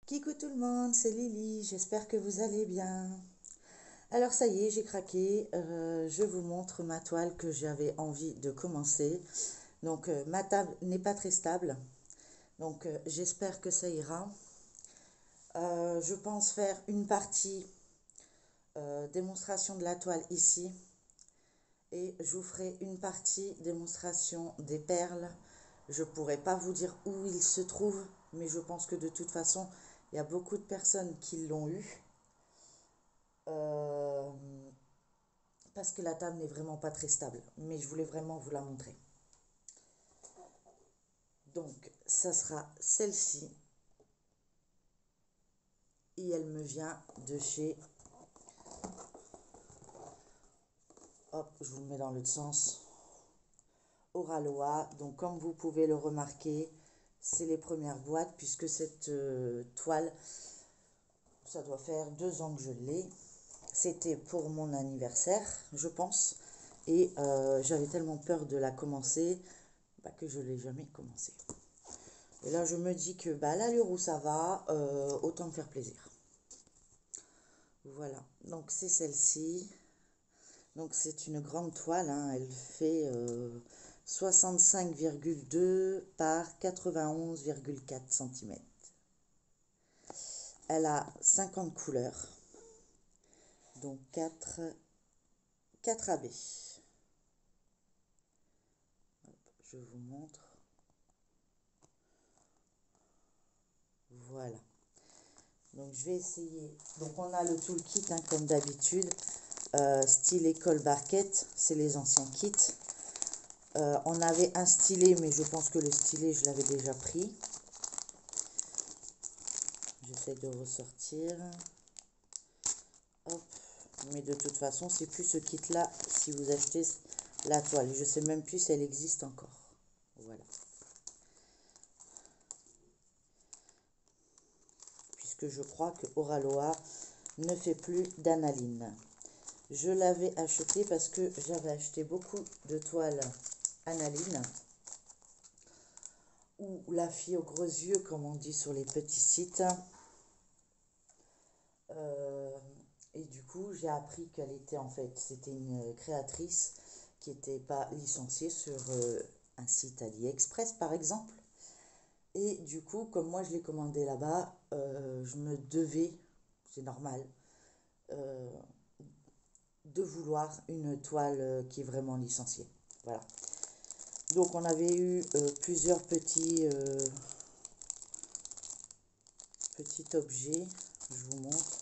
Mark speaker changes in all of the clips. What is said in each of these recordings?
Speaker 1: Kikou tout le monde, c'est Lily, j'espère que vous allez bien. Alors ça y est, j'ai craqué, je vous montre ma toile que j'avais envie de commencer. Donc ma table n'est pas très stable, donc j'espère que ça ira. Je pense faire une partie démonstration de la toile ici et je vous ferai une partie démonstration des perles. Je pourrais pas vous dire où ils se trouvent, mais je pense que de toute façon, il y a beaucoup de personnes qui l'ont eu. Euh, Parce que la table n'est vraiment pas très stable, mais je voulais vraiment vous la montrer. Donc, ça sera celle-ci, et elle me vient de chez, hop, je vous le mets dans l'autre sens, Oraloa. Donc, comme vous pouvez le remarquer, c'est les premières boîtes, puisque cette toile, ça doit faire 2 ans que je l'ai. C'était pour mon anniversaire, je pense, et j'avais tellement peur de la commencer que je ne l'ai jamais commencé. Et là, je me dis que à l'allure où ça va, autant me faire plaisir. Voilà, donc c'est celle-ci. Donc c'est une grande toile, hein. Elle fait 65,2 par 91,4 cm. Elle a 50 couleurs, donc 4 AB. Hop, je vous montre. Voilà. Donc je vais essayer. Donc on a le toolkit, hein, comme d'habitude. Stylet colle barquette, c'est les anciens kits. On avait un stylet, mais je pense que le stylet, je l'avais déjà pris. J'essaie de ressortir. Hop. Mais de toute façon, c'est plus ce kit-là si vous achetez la toile. Je sais même plus si elle existe encore. Voilà. Puisque je crois que Oraloa ne fait plus d'analine. Je l'avais acheté parce que j'avais acheté beaucoup de toiles analine, ou la fille aux gros yeux, comme on dit sur les petits sites. Et du coup, j'ai appris qu'elle était c'était une créatrice qui n'était pas licenciée sur un site AliExpress, par exemple. Et du coup, comme moi je l'ai commandé là-bas, je me devais, c'est normal, euh, de vouloir une toile qui est vraiment licenciée. Voilà. Donc on avait eu plusieurs petits objets, je vous montre.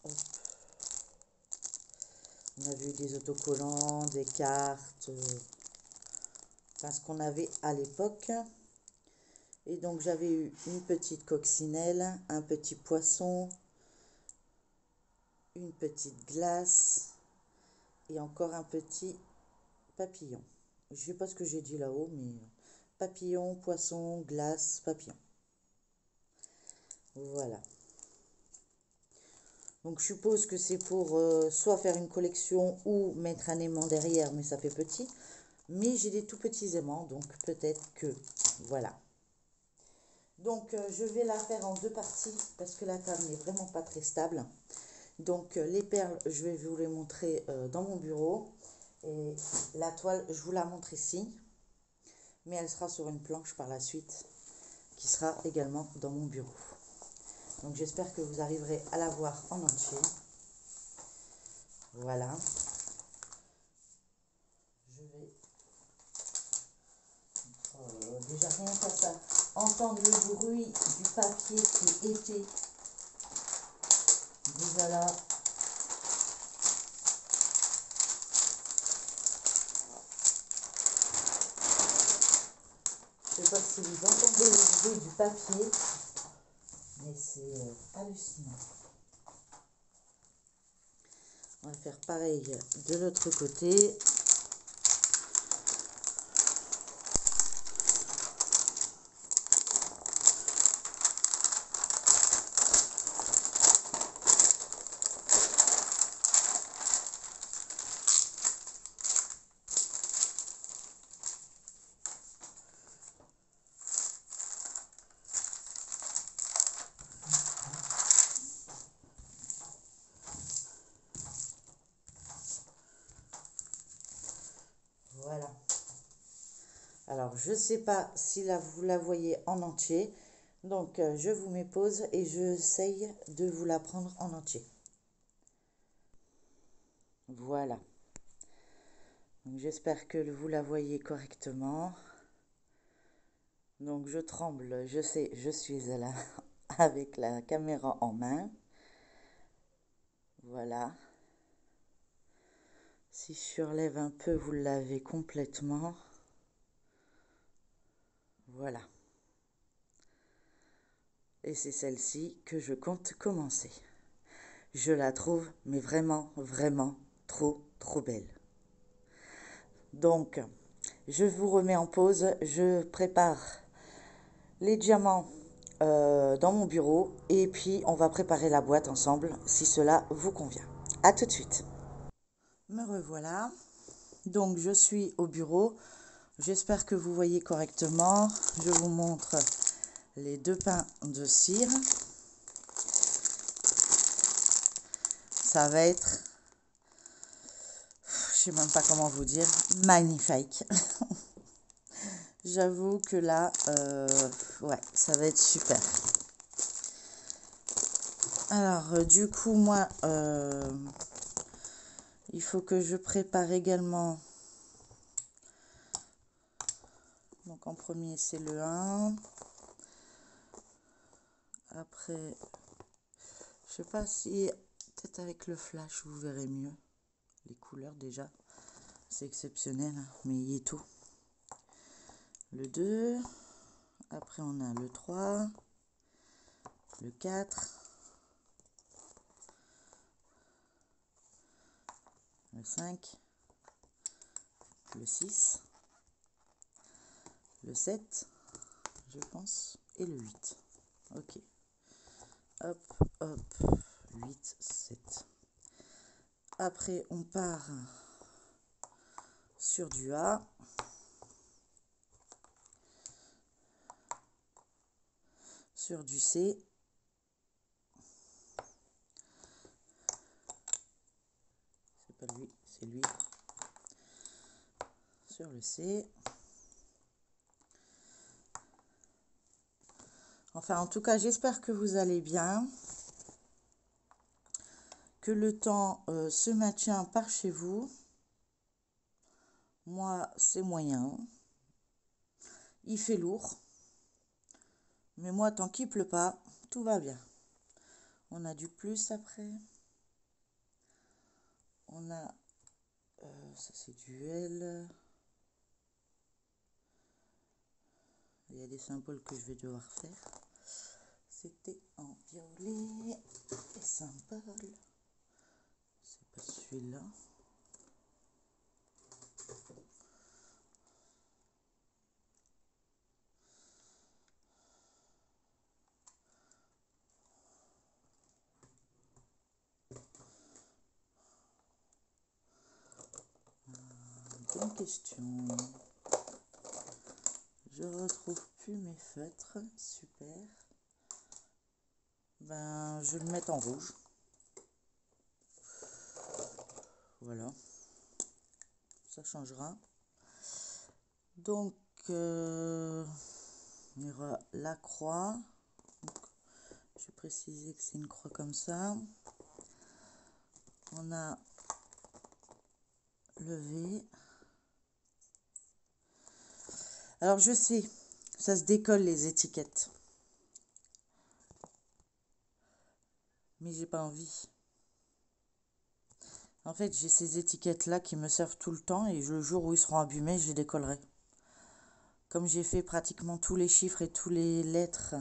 Speaker 1: Hop. On avait eu des autocollants, des cartes, enfin ce qu'on avait à l'époque. Et donc j'avais eu une petite coccinelle, un petit poisson, une petite glace et encore un petit papillon. Je ne sais pas ce que j'ai dit là-haut, mais papillon, poisson, glace, papillon. Voilà. Donc je suppose que c'est pour soit faire une collection ou mettre un aimant derrière, mais ça fait petit. Mais j'ai des tout petits aimants, donc peut-être que... Voilà. Donc je vais la faire en 2 parties parce que la table n'est vraiment pas très stable. Donc les perles, je vais vous les montrer dans mon bureau. Et la toile, je vous la montre ici. Mais elle sera sur une planche par la suite, qui sera également dans mon bureau. Donc j'espère que vous arriverez à la voir en entier. Voilà. Je vais déjà rien qu'à ça, entendre le bruit du papier qui est épais. Déjà là. Je ne sais pas si vous entendez le bruit du papier, mais c'est hallucinant. On va faire pareil de l'autre côté. Alors, je sais pas si là, vous la voyez en entier. Donc, je vous mets pause et j'essaye de vous la prendre en entier. Voilà. Donc, j'espère que vous la voyez correctement. Donc, je tremble, je sais, je suis là avec la caméra en main. Voilà. Si je surlève un peu, vous l'avez complètement. Voilà. Et c'est celle-ci que je compte commencer. Je la trouve, mais vraiment, vraiment trop, trop belle. Donc, je vous remets en pause. Je prépare les diamants dans mon bureau et puis on va préparer la boîte ensemble si cela vous convient. À tout de suite. Me revoilà. Donc, je suis au bureau. J'espère que vous voyez correctement. Je vous montre les 2 pains de cire. Ça va être, je sais même pas comment vous dire, magnifique. J'avoue que là, ouais, ça va être super. Alors, du coup, moi, il faut que je prépare également. Donc, en premier, c'est le 1. Après, je sais pas si, peut-être avec le flash, vous verrez mieux. Les couleurs, déjà, c'est exceptionnel, hein, mais il y est tout. Le 2. Après, on a le 3. Le 4. Le 5. Le 6. Le 7, je pense, et le 8. Ok. Hop, hop, 8, 7. Après, on part sur du A. Sur du C. C'est pas lui, c'est lui. Sur le C. Enfin, en tout cas, j'espère que vous allez bien. Que le temps se maintient par chez vous. Moi, c'est moyen. Il fait lourd. Mais moi, tant qu'il pleut pas, tout va bien. On a du plus après. On a... ça, c'est du L. Il y a des symboles que je vais devoir faire. C'était en violet. Les symboles. C'est pas celui-là. Bonne question. Je retrouve plus mes feutres. Super. Ben, je vais le mettre en rouge. Voilà. Ça changera. Donc, il y aura la croix. Donc, je vais préciser que c'est une croix comme ça. On a le V. Alors, je sais, ça se décolle les étiquettes. Mais j'ai pas envie. En fait, j'ai ces étiquettes-là qui me servent tout le temps et le jour où ils seront abîmés, je les décollerai. Comme j'ai fait pratiquement tous les chiffres et tous les lettres,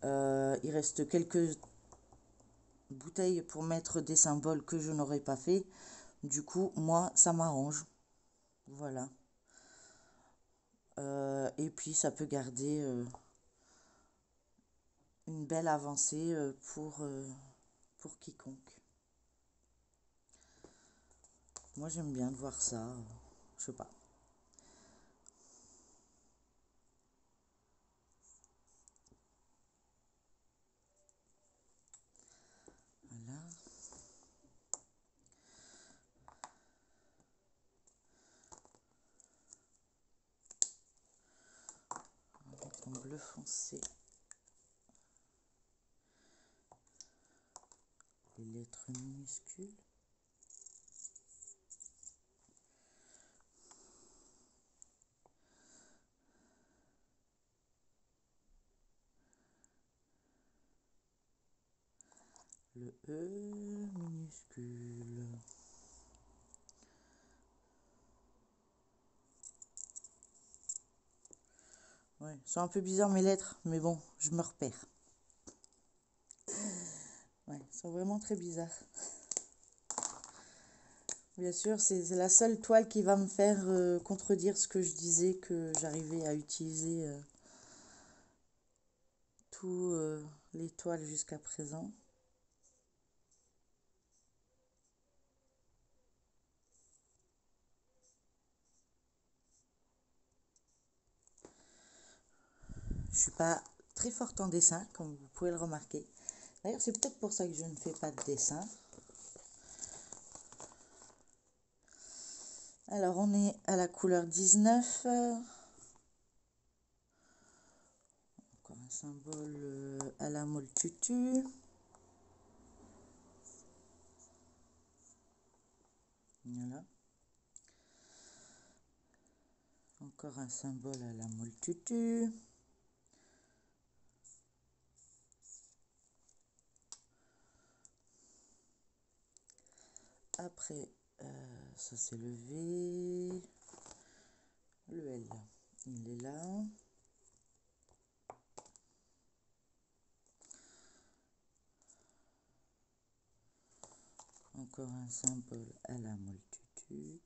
Speaker 1: il reste quelques bouteilles pour mettre des symboles que je n'aurais pas fait. Du coup, moi, ça m'arrange. Voilà. Et puis, ça peut garder une belle avancée pour quiconque. Moi, j'aime bien de voir ça. Je sais pas. Voilà. en bleu foncé. Les lettres minuscules. Le E minuscule. Ouais, c'est un peu bizarre mes lettres, mais bon, je me repère. Ouais, elles sont vraiment très bizarres. Bien sûr, c'est la seule toile qui va me faire contredire ce que je disais, que j'arrivais à utiliser tous les toiles jusqu'à présent. Je suis pas très forte en dessin, comme vous pouvez le remarquer. D'ailleurs, c'est peut-être pour ça que je ne fais pas de dessin. Alors, on est à la couleur 19. Encore un symbole à la molle tutu. Voilà. Encore un symbole à la molle tutu. Après, ça c'est le V. Le L, il est là. Encore un symbole à la molle tutu.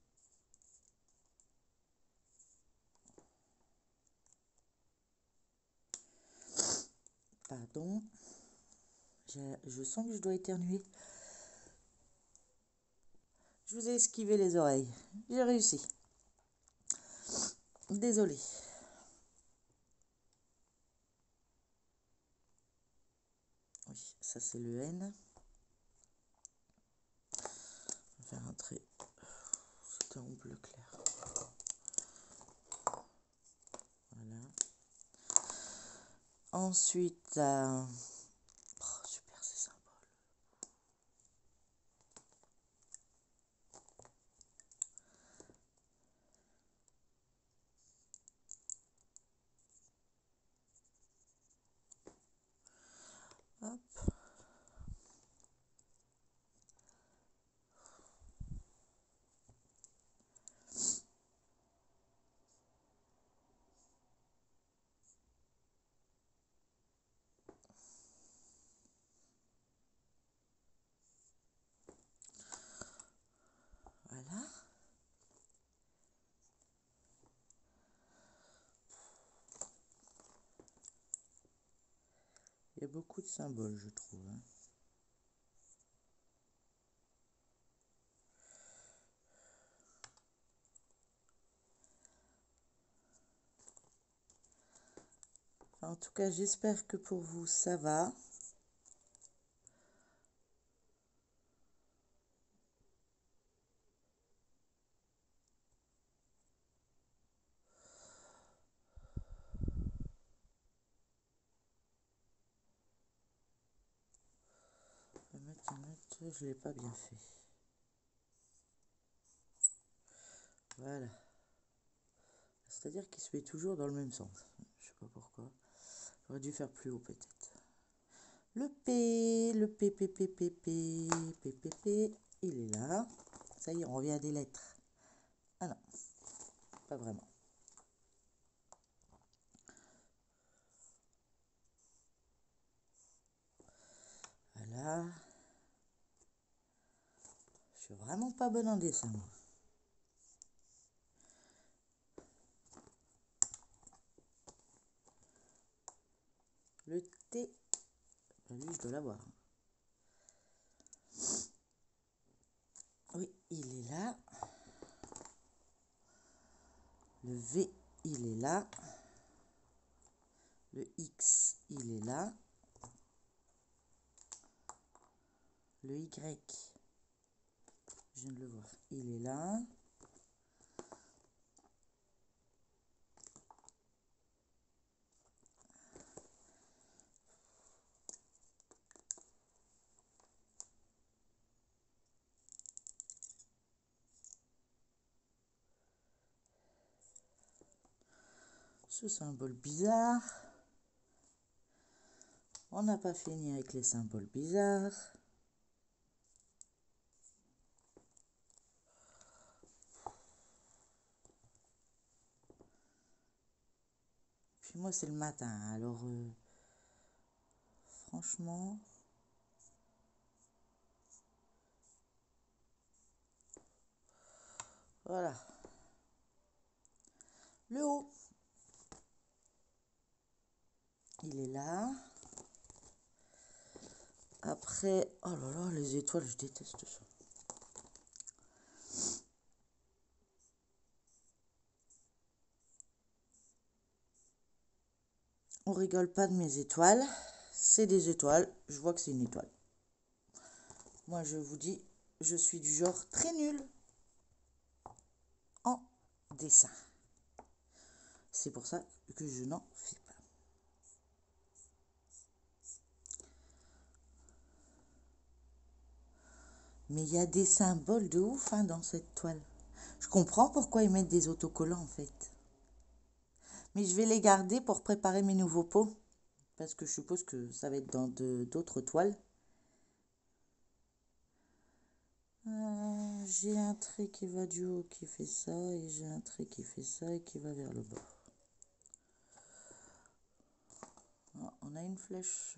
Speaker 1: Pardon. Je sens que je dois éternuer. Je vous ai esquivé les oreilles. J'ai réussi. Désolée. Oui, ça c'est le N. On va faire un trait. C'était en bleu clair. Voilà. Ensuite, oh, super ces symboles. Hop. Voilà. Il y a beaucoup de symboles, je trouve. Hein. Enfin, en tout cas, j'espère que pour vous, ça va. Je vais mettre une note, je ne l'ai pas bien fait. Voilà. C'est-à-dire qu'il se met toujours dans le même sens. Je sais pas pourquoi. J'aurais dû faire plus haut peut-être. Le P, le P, P, P, P, P, P, P, P, il est là. Ça y est, on revient à des lettres. Ah non, pas vraiment. Voilà. Je suis vraiment pas bonne en dessin, moi. Le T, lui, je dois l'avoir. Oui, il est là. Le V, il est là. Le X, il est là. Le Y, je viens de le voir, il est là. ce symbole bizarre. On n'a pas fini avec les symboles bizarres. Puis moi, c'est le matin, alors franchement... Voilà. Le haut. Il est là. Après, oh là là, les étoiles, je déteste ça. On rigole pas de mes étoiles. C'est des étoiles. Je vois que c'est une étoile. Moi, je vous dis, je suis du genre très nul en dessin. C'est pour ça que je n'en fais pas. Mais il y a des symboles de ouf hein, dans cette toile. Je comprends pourquoi ils mettent des autocollants en fait. Mais je vais les garder pour préparer mes nouveaux pots. Parce que je suppose que ça va être dans d'autres toiles. J'ai un trait qui va du haut qui fait ça. Et j'ai un trait qui fait ça et qui va vers le bas. Oh, on a une flèche.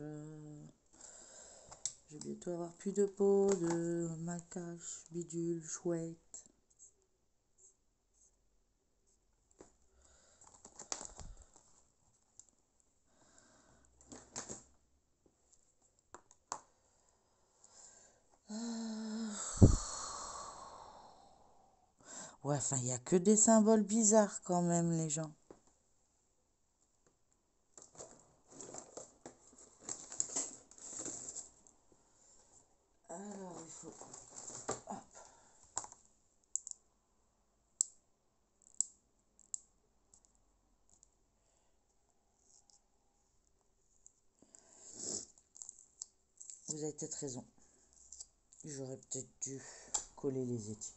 Speaker 1: Je vais bientôt avoir plus de pots, de macache, bidule, chouette. Ouais, enfin, il n'y a que des symboles bizarres quand même, les gens. Alors, il faut... Hop. Vous avez peut-être raison. J'aurais peut-être dû coller les étiquettes.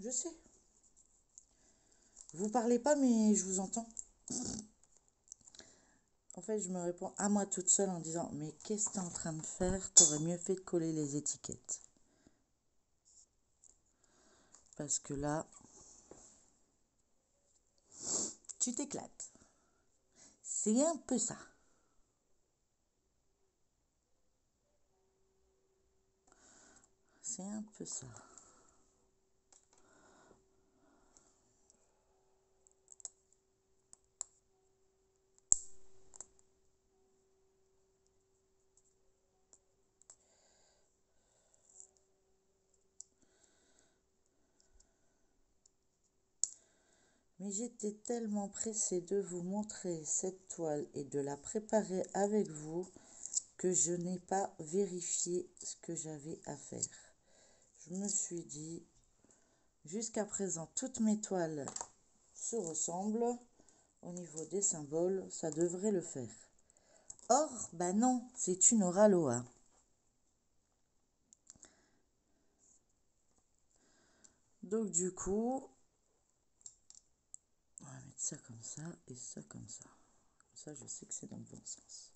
Speaker 1: Je sais. Vous parlez pas, mais je vous entends. En fait, je me réponds à moi toute seule en disant « Mais qu'est-ce que tu es en train de faire? T'aurais mieux fait de coller les étiquettes. » Parce que là, tu t'éclates. C'est un peu ça. C'est un peu ça. Mais j'étais tellement pressée de vous montrer cette toile et de la préparer avec vous que je n'ai pas vérifié ce que j'avais à faire. Je me suis dit, jusqu'à présent, toutes mes toiles se ressemblent. Au niveau des symboles, ça devrait le faire. Or, bah non, c'est une Oraloa. Donc du coup, on va mettre ça comme ça et ça comme ça. Comme ça, je sais que c'est dans le bon sens.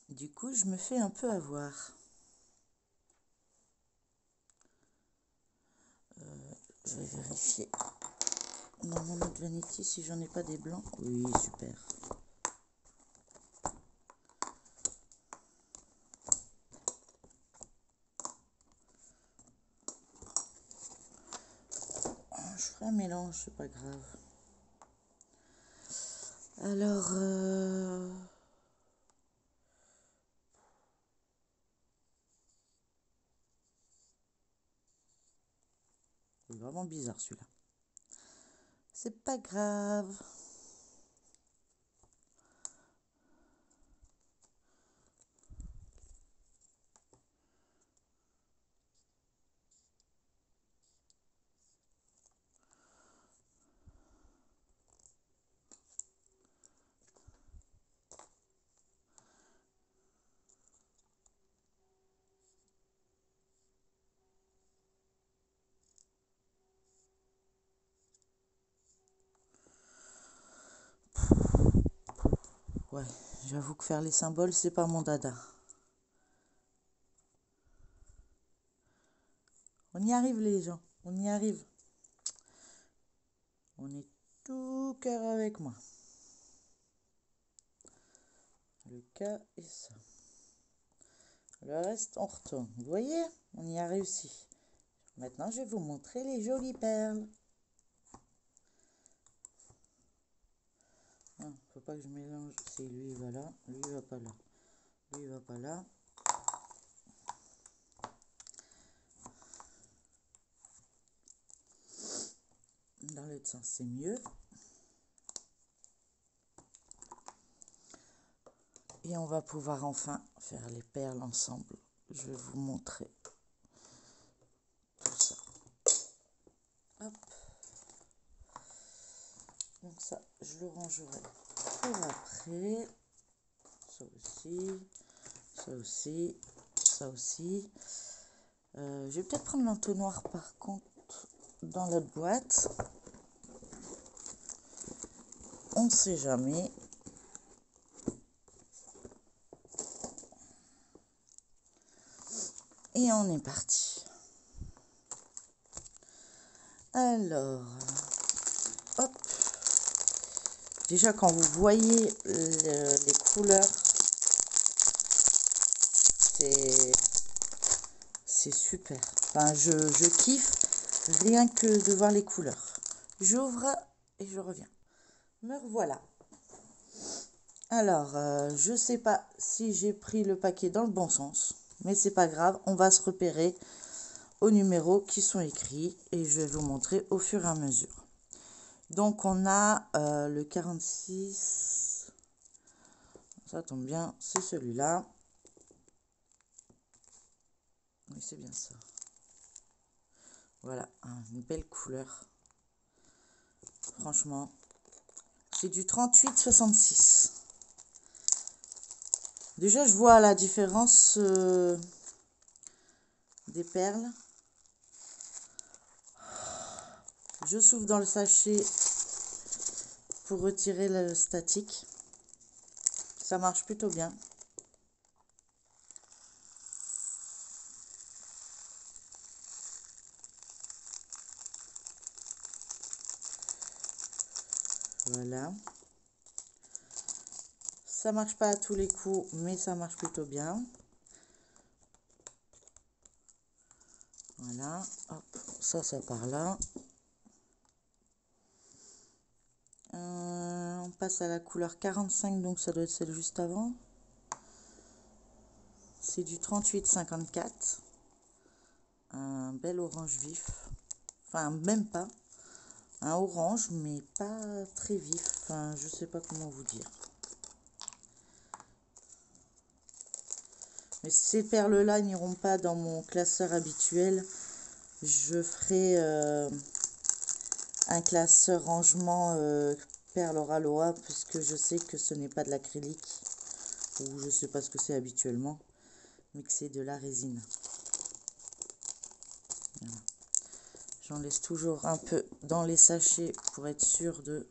Speaker 1: Du coup, je me fais un peu avoir. Je vais vérifier dans mon autre vanity si j'en ai pas des blancs. Oui, super. Je ferai un mélange, c'est pas grave. Alors, c'est vraiment bizarre celui-là. C'est pas grave. Ouais, j'avoue que faire les symboles, c'est pas mon dada. On y arrive les gens, on y arrive. On est tout cœur avec moi. Le cas est ça. Le reste, on retourne. Vous voyez, on y a réussi. Maintenant, je vais vous montrer les jolies perles. Faut pas que je mélange. C'est lui, il va là. Lui, il va pas là. Lui, il va pas là. Dans l'autre sens, c'est mieux. Et on va pouvoir enfin faire les perles ensemble. Je vais vous montrer tout ça. Hop. Donc ça, je le rangerai pour après. Ça aussi, ça aussi, ça aussi. Je vais peut-être prendre l'entonnoir par contre dans l'autre boîte. On ne sait jamais. Et on est parti. Alors, hop. Déjà, quand vous voyez les couleurs, c'est super. Enfin, je kiffe rien que de voir les couleurs. J'ouvre et je reviens. Me revoilà. Alors, je sais pas si j'ai pris le paquet dans le bon sens, mais c'est pas grave. On va se repérer aux numéros qui sont écrits et je vais vous montrer au fur et à mesure. Donc, on a le 46. Ça tombe bien, c'est celui-là. Oui, c'est bien ça. Voilà, une belle couleur. Franchement, c'est du 38,66. Déjà, je vois la différence des perles. Je souffle dans le sachet pour retirer le statique. Ça marche plutôt bien. Voilà. Ça marche pas à tous les coups, mais ça marche plutôt bien. Voilà. Hop, ça part là. On passe à la couleur 45, donc ça doit être celle juste avant. C'est du 38,54. Un bel orange vif. Enfin, même pas. Un orange, mais pas très vif. Enfin, je sais pas comment vous dire. Mais ces perles-là n'iront pas dans mon classeur habituel. Je ferai un classeur rangement perle Oraloa, puisque je sais que ce n'est pas de l'acrylique. Ou je sais pas ce que c'est habituellement. Mais que c'est de la résine. Voilà. J'en laisse toujours un peu dans les sachets pour être sûr de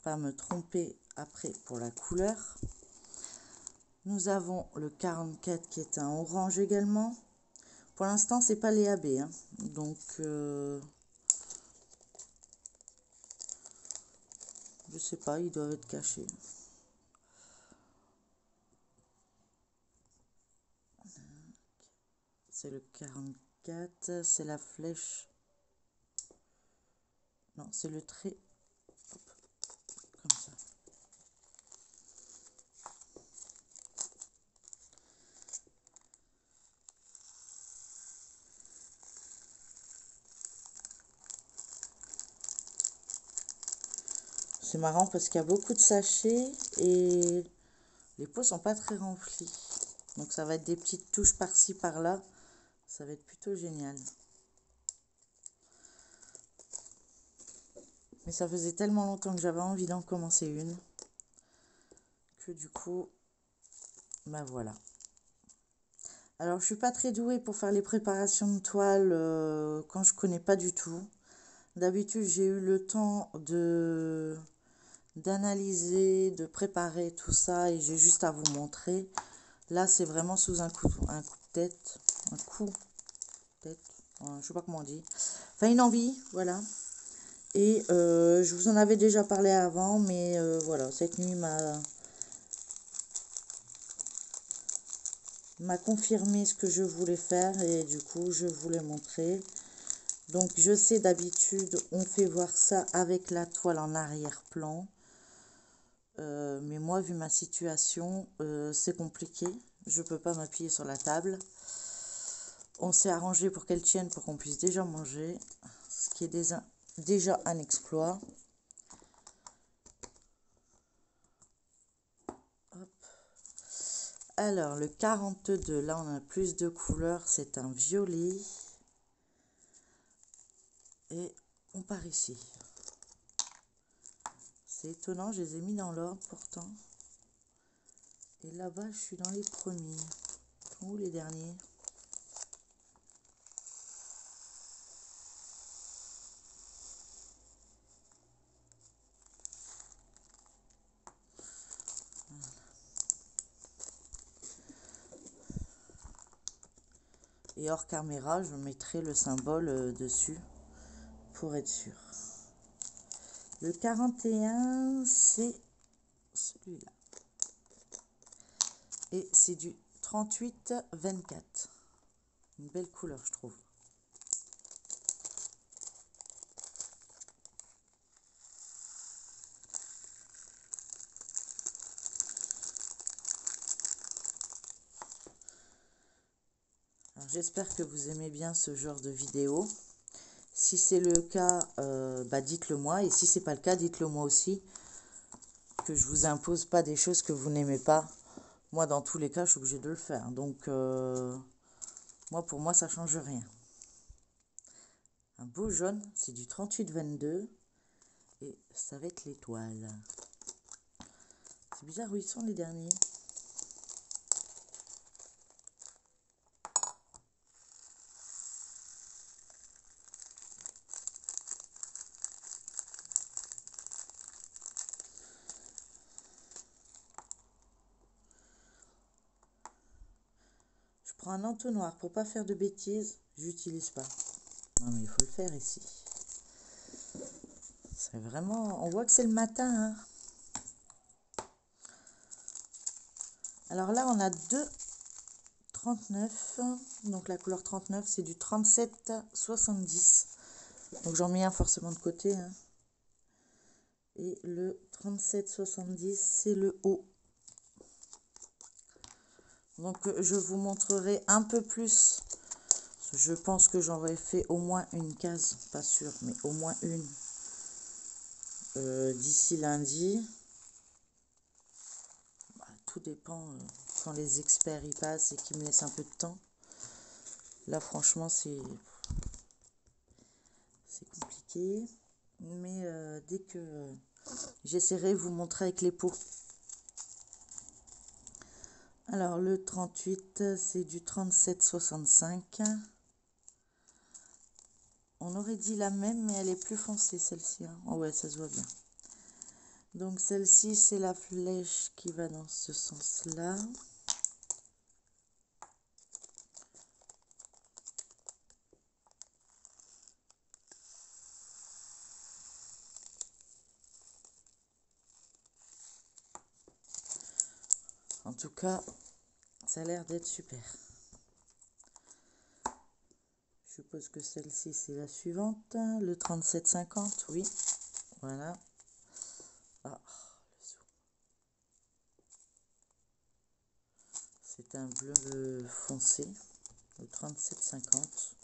Speaker 1: pas me tromper après pour la couleur. Nous avons le 44 qui est un orange également. Pour l'instant, c'est pas les AB, hein. Donc je sais pas, ils doivent être cachés. C'est le 44, c'est la flèche. Non, c'est le trait. Hop, comme ça. C'est marrant parce qu'il y a beaucoup de sachets et les pots sont pas très remplis. Donc ça va être des petites touches par-ci par-là. Ça va être plutôt génial. Mais ça faisait tellement longtemps que j'avais envie d'en commencer une que du coup, bah voilà. Alors je suis pas très douée pour faire les préparations de toile quand je connais pas du tout. D'habitude j'ai eu le temps de d'analyser, de préparer tout ça et j'ai juste à vous montrer. Là, c'est vraiment sous un coup de tête, un coup de tête, je sais pas comment on dit. Enfin, une envie, voilà. Et je vous en avais déjà parlé avant, mais voilà, cette nuit m'a confirmé ce que je voulais faire et du coup, je vous l'ai montré. Donc, je sais d'habitude, on fait voir ça avec la toile en arrière-plan. Mais moi, vu ma situation, c'est compliqué. Je peux pas m'appuyer sur la table. On s'est arrangé pour qu'elle tienne, pour qu'on puisse déjà manger, ce qui est déjà un exploit. Hop. Alors, le 42, là, on a plus de couleurs. C'est un violet. Et on part ici. C'est étonnant, je les ai mis dans l'ordre pourtant. Et là-bas, je suis dans les premiers. Ou les derniers. Et hors caméra, je mettrai le symbole dessus pour être sûr. Le 41, c'est celui-là. Et c'est du 38-24. Une belle couleur, je trouve. J'espère que vous aimez bien ce genre de vidéo. Si c'est le cas, dites-le moi. Et si c'est pas le cas, dites-le moi aussi. Que je vous impose pas des choses que vous n'aimez pas. Moi, dans tous les cas, je suis obligée de le faire. Donc, pour moi, ça change rien. Un beau jaune, c'est du 38-22. Et ça va être l'étoile. C'est bizarre où ils sont les derniers. Je prends un entonnoir pour pas faire de bêtises. J'utilise pas. Non mais il faut le faire ici. C'est vraiment... On voit que c'est le matin. Hein. Alors là, on a deux 39. Donc la couleur 39, c'est du 37-70. Donc j'en mets un forcément de côté. Hein. Et le 37-70, c'est le haut. Donc je vous montrerai un peu plus. Je pense que j'en ai fait au moins une case. Pas sûr, mais au moins une. D'ici lundi. Tout dépend quand les experts y passent et qu'ils me laissent un peu de temps. Là, franchement, c'est compliqué. Mais dès que j'essaierai de vous montrer avec les pots. Alors, le 38, c'est du 37,65. On aurait dit la même, mais elle est plus foncée, celle-ci. Hein. Oh ouais, ça se voit bien. Donc, celle-ci, c'est la flèche qui va dans ce sens-là. En tout cas, ça a l'air d'être super. Je suppose que celle-ci, c'est la suivante. Le 37,50, oui. Voilà. Ah, le zoom. C'est un bleu foncé. Le 37,50.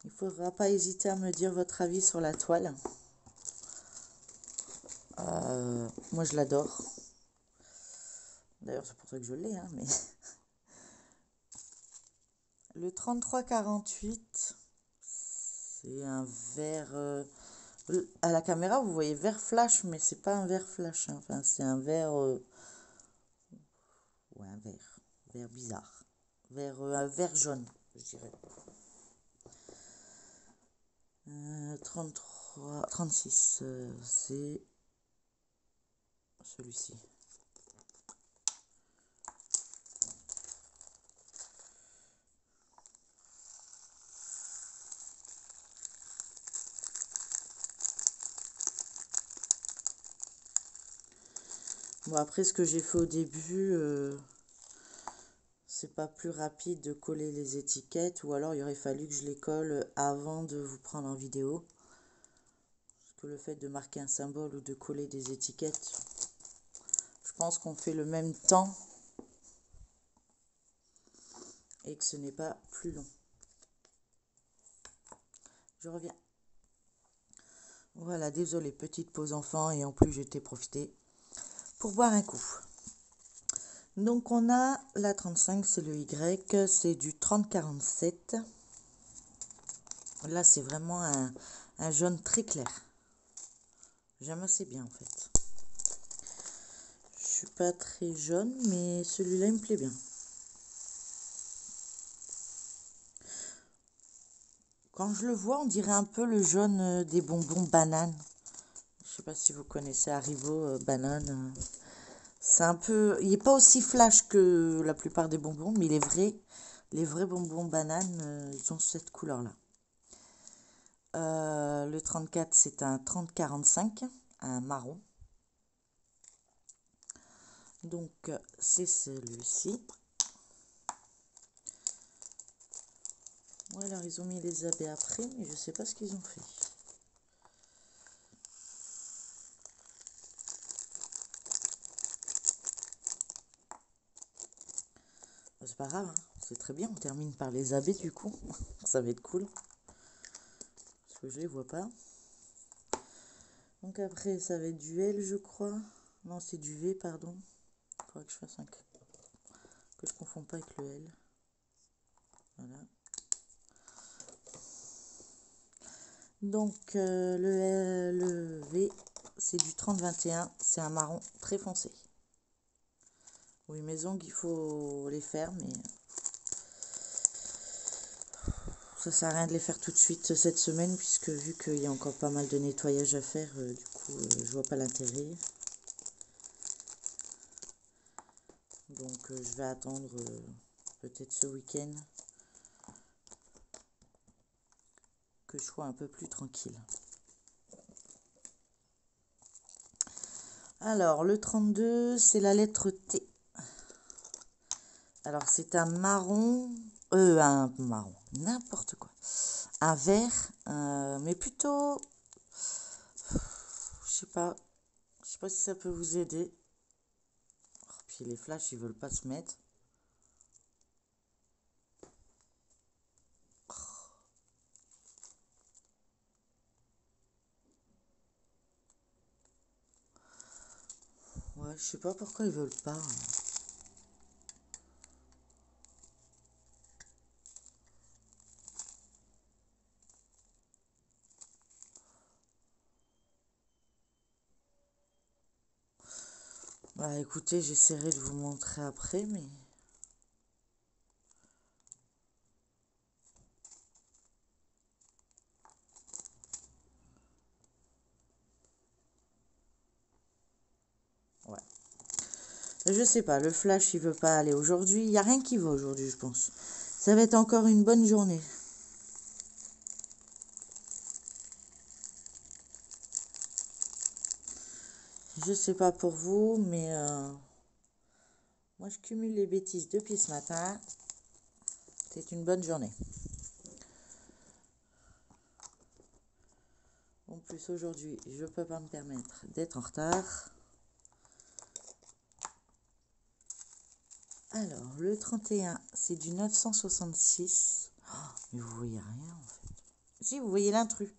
Speaker 1: Il ne faudra pas hésiter à me dire votre avis sur la toile. Moi, je l'adore. D'ailleurs, c'est pour ça que je l'ai. Hein, mais... Le 33,48, c'est un vert À la caméra, vous voyez vert flash, mais c'est pas un vert flash, hein. Enfin, c'est un vert... ouais, un vert bizarre. Un vert jaune, je dirais. 33, 36, c'est celui-ci. Bon, après, ce que j'ai fait au début, c'est pas plus rapide de coller les étiquettes, ou alors il aurait fallu que je les colle avant de vous prendre en vidéo. Parce que le fait de marquer un symbole ou de coller des étiquettes, je pense qu'on fait le même temps et que ce n'est pas plus long. Je reviens. Voilà, désolé, petite pause enfant, et en plus j'étais profité pour boire un coup. Donc on a la 35, c'est le Y, c'est du 30-47. Là c'est vraiment un jaune très clair. J'aime assez bien en fait. Je suis pas très jaune, mais celui-là il me plaît bien. Quand je le vois, on dirait un peu le jaune des bonbons bananes. Je sais pas si vous connaissez Haribo banane. C'est un peu, il n'est pas aussi flash que la plupart des bonbons, mais les vrais bonbons bananes, ils ont cette couleur-là. Le 34, c'est un 30-45, un marron. Donc, c'est celui-ci. Ouais, alors, ils ont mis les abeilles après, mais je sais pas ce qu'ils ont fait. C'est pas grave, hein. C'est très bien, on termine par les abeilles du coup. Ça va être cool. Parce que je les vois pas. Donc après, ça va être du L, je crois. Non, c'est du V, pardon. Il faudra que je fasse que je ne confonds pas avec le L. Voilà. Donc le V, c'est du 30-21. C'est un marron très foncé. Oui, mes ongles, il faut les faire, mais ça sert à rien de les faire tout de suite cette semaine, puisque vu qu'il y a encore pas mal de nettoyage à faire, du coup, je vois pas l'intérêt. Donc, je vais attendre peut-être ce week-end que je sois un peu plus tranquille. Alors, le 32, c'est la lettre T. Alors, c'est un marron, n'importe quoi. Un vert, mais plutôt, je sais pas si ça peut vous aider. Oh, puis les flashs, ils veulent pas se mettre. Ouais, je sais pas pourquoi ils veulent pas. Bah écoutez, j'essaierai de vous montrer après, mais... Ouais. Je sais pas, le flash, il veut pas aller aujourd'hui. Il n'y a rien qui va aujourd'hui, je pense. Ça va être encore une bonne journée. Je sais pas pour vous, mais moi je cumule les bêtises depuis ce matin. C'est une bonne journée. En plus aujourd'hui, je peux pas me permettre d'être en retard. Alors, le 31, c'est du 966. Oh, mais vous voyez rien en fait. Si, vous voyez l'intrus.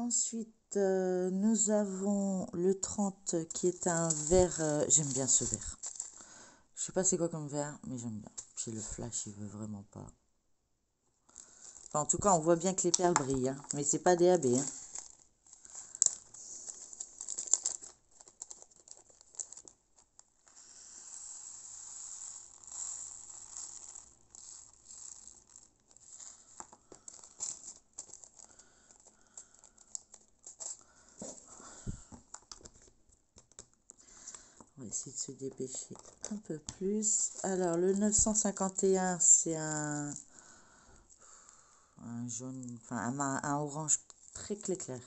Speaker 1: Ensuite, nous avons le 30 qui est un vert. J'aime bien ce vert. Je sais pas c'est quoi comme vert, mais j'aime bien. Puis le flash, il veut vraiment pas. Enfin, en tout cas, on voit bien que les perles brillent, hein, mais c'est pas DAB. Hein. On va essayer de se dépêcher un peu plus. Alors, le 951, c'est un jaune, enfin un orange très clair.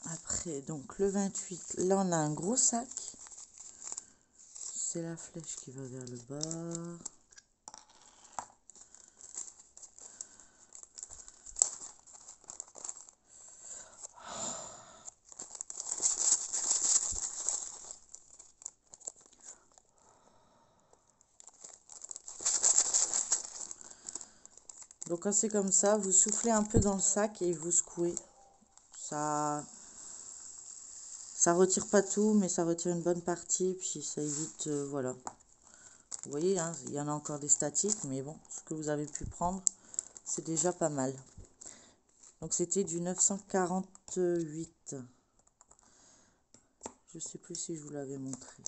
Speaker 1: Après, donc le 28, là on a un gros sac. C'est la flèche qui va vers le bas. Donc quand c'est comme ça, vous soufflez un peu dans le sac et vous secouez. Ça retire pas tout, mais ça retire une bonne partie, puis ça évite, voilà. Vous voyez, hein, il y en a encore des statiques, mais bon, ce que vous avez pu prendre, c'est déjà pas mal. Donc c'était du 948. Je sais plus si je vous l'avais montré.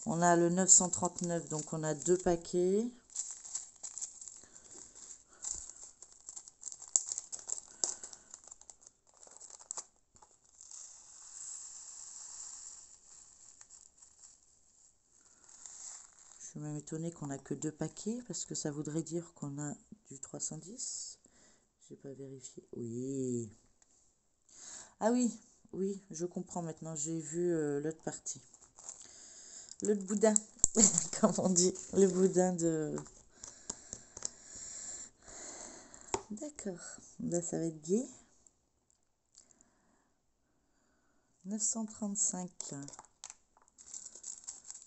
Speaker 1: On a le 939, donc on a 2 paquets. Je suis même étonnée qu'on n'a que 2 paquets, parce que ça voudrait dire qu'on a du 310. J'ai pas vérifié. Oui. Ah oui, oui, je comprends maintenant. J'ai vu l'autre partie. Le boudin, comme on dit. Le boudin de... D'accord. Là, ça va être gai. 935.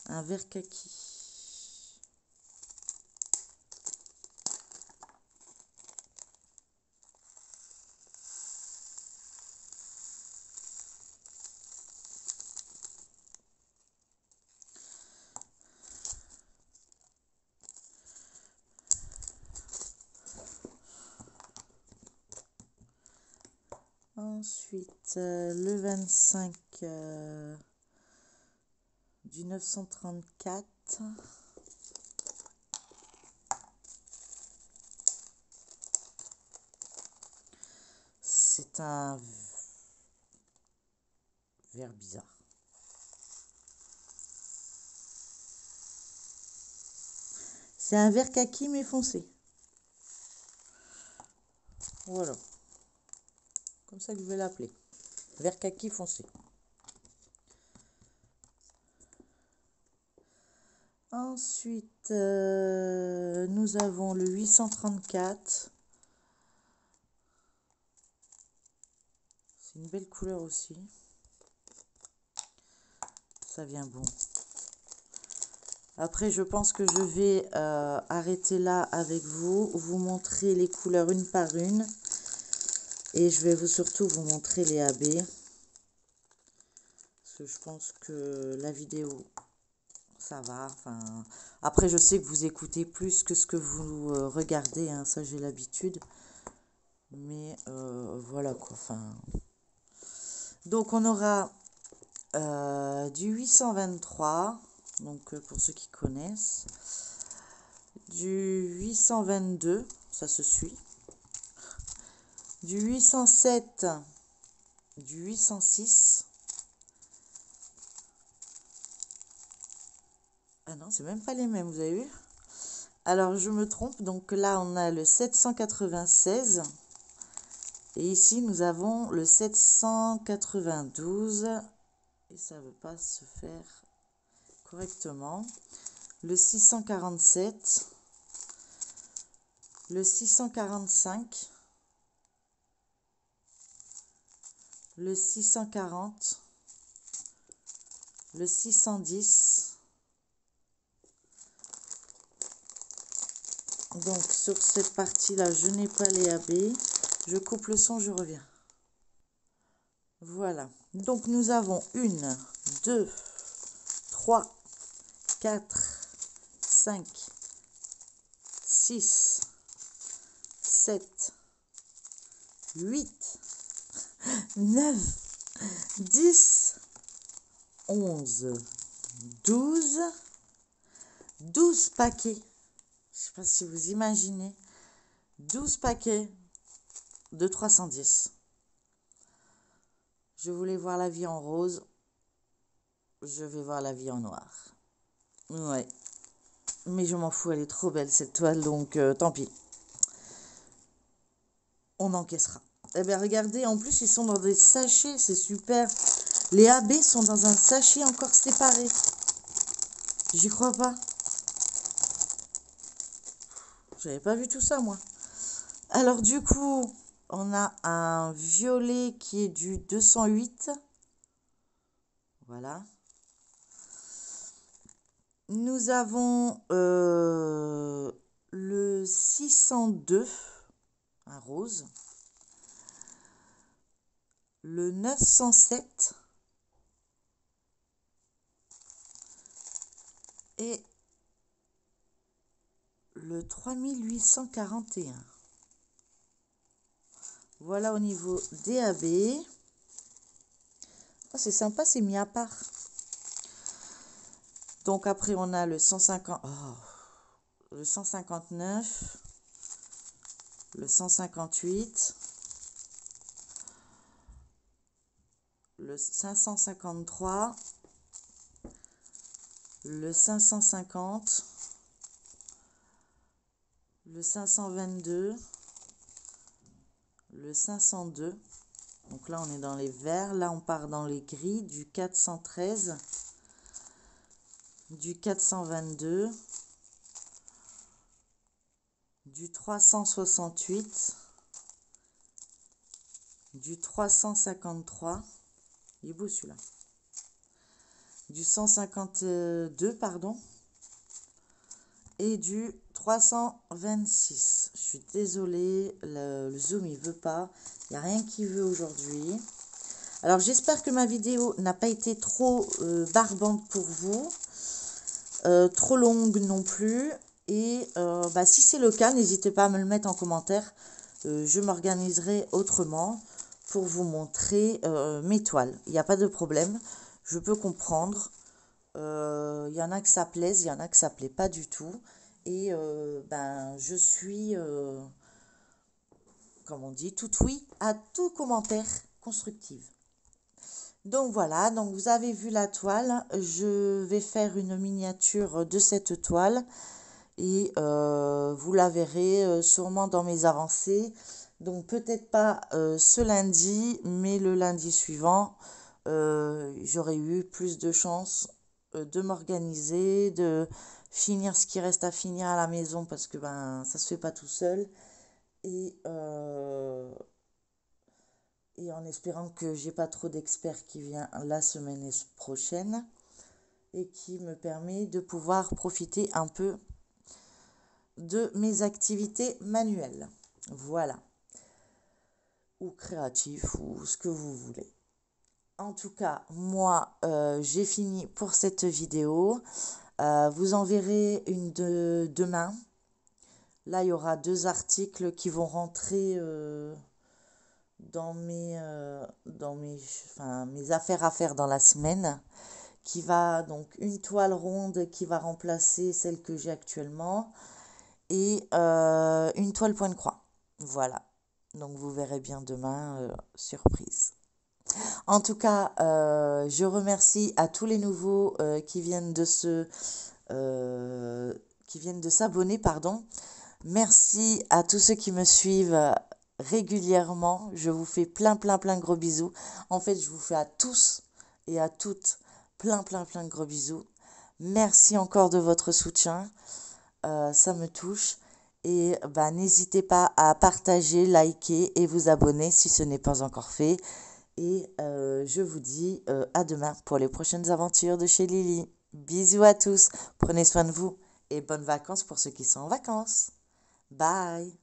Speaker 1: Un vert kaki. Ensuite, le 25 du 934. C'est un vert bizarre. C'est un vert kaki mais foncé. Voilà. Comme ça que je vais l'appeler. Vert kaki foncé. Ensuite, nous avons le 834. C'est une belle couleur aussi. Ça vient bon. Après, je pense que je vais arrêter là avec vous montrer les couleurs une par une. Et je vais surtout vous montrer les AB. Parce que je pense que la vidéo, ça va. Enfin, après, je sais que vous écoutez plus que ce que vous regardez. Hein, ça, j'ai l'habitude. Mais voilà quoi. Enfin, donc, on aura du 823. Donc, pour ceux qui connaissent. Du 822. Ça se suit. Du 807. Du 806. Non, c'est même pas les mêmes, vous avez vu? Alors, je me trompe. Donc là, on a le 796. Et ici, nous avons le 792. Et ça ne veut pas se faire correctement. Le 647. Le 645. Le 640. Le 610. Donc, sur cette partie-là, je n'ai pas les AB. Je coupe le son, je reviens. Voilà. Donc, nous avons 1, 2, 3, 4, 5, 6, 7, 8, 9, 10, 11, 12, 12 paquets. Je ne sais pas si vous imaginez. 12 paquets de 310. Je voulais voir la vie en rose. Je vais voir la vie en noir. Ouais. Mais je m'en fous, elle est trop belle cette toile, donc tant pis. On encaissera. Eh bien, regardez, en plus, ils sont dans des sachets, c'est super. Les AB sont dans un sachet encore séparé. J'y crois pas. J'avais pas vu tout ça, moi. Alors, du coup, on a un violet qui est du 208. Voilà. Nous avons le 602, un rose. Le 907. Et le 3841. Voilà au niveau des AB. Oh, c'est sympa, c'est mis à part. Donc après, on a le 150, le 159, le 158, le 553, le 550, le 522, le 502. Donc là, on est dans les verts. Là, on part dans les gris du 413, du 422, du 368, du 353. Il est beau celui-là. Du 152, pardon. Et du 326. Je suis désolée, le zoom il veut pas. Il n'y a rien qui veut aujourd'hui. Alors j'espère que ma vidéo n'a pas été trop barbante pour vous. Trop longue non plus. Et si c'est le cas, n'hésitez pas à me le mettre en commentaire. Je m'organiserai autrement pour vous montrer mes toiles. Il n'y a pas de problème. Je peux comprendre. Il y en a que ça plaise, il y en a que ça plaît pas du tout. Et je suis, comme on dit, tout oui à tout commentaire constructif. Donc voilà, donc vous avez vu la toile. Je vais faire une miniature de cette toile. Et vous la verrez sûrement dans mes avancées. Donc peut-être pas ce lundi, mais le lundi suivant, j'aurai eu plus de chance de m'organiser, de finir ce qui reste à finir à la maison parce que ça se fait pas tout seul. Et en espérant que j'ai pas trop d'experts qui vient la semaine prochaine et qui me permet de pouvoir profiter un peu de mes activités manuelles. Voilà. Ou créatif, ou ce que vous voulez. En tout cas, moi, j'ai fini pour cette vidéo. Vous en verrez une de demain. Là, il y aura 2 articles qui vont rentrer dans mes affaires à faire dans la semaine. Qui va donc une toile ronde qui va remplacer celle que j'ai actuellement. Et une toile point de croix. Voilà. Donc vous verrez bien demain, surprise. En tout cas, je remercie à tous les nouveaux qui viennent de se qui viennent de s'abonner, pardon. Merci à tous ceux qui me suivent régulièrement. Je vous fais plein de gros bisous. En fait, je vous fais à tous et à toutes plein de gros bisous. Merci encore de votre soutien. Ça me touche. Et bah, n'hésitez pas à partager, liker et vous abonner si ce n'est pas encore fait. Et je vous dis à demain pour les prochaines aventures de chez Lily. Bisous à tous. Prenez soin de vous et bonnes vacances pour ceux qui sont en vacances. Bye.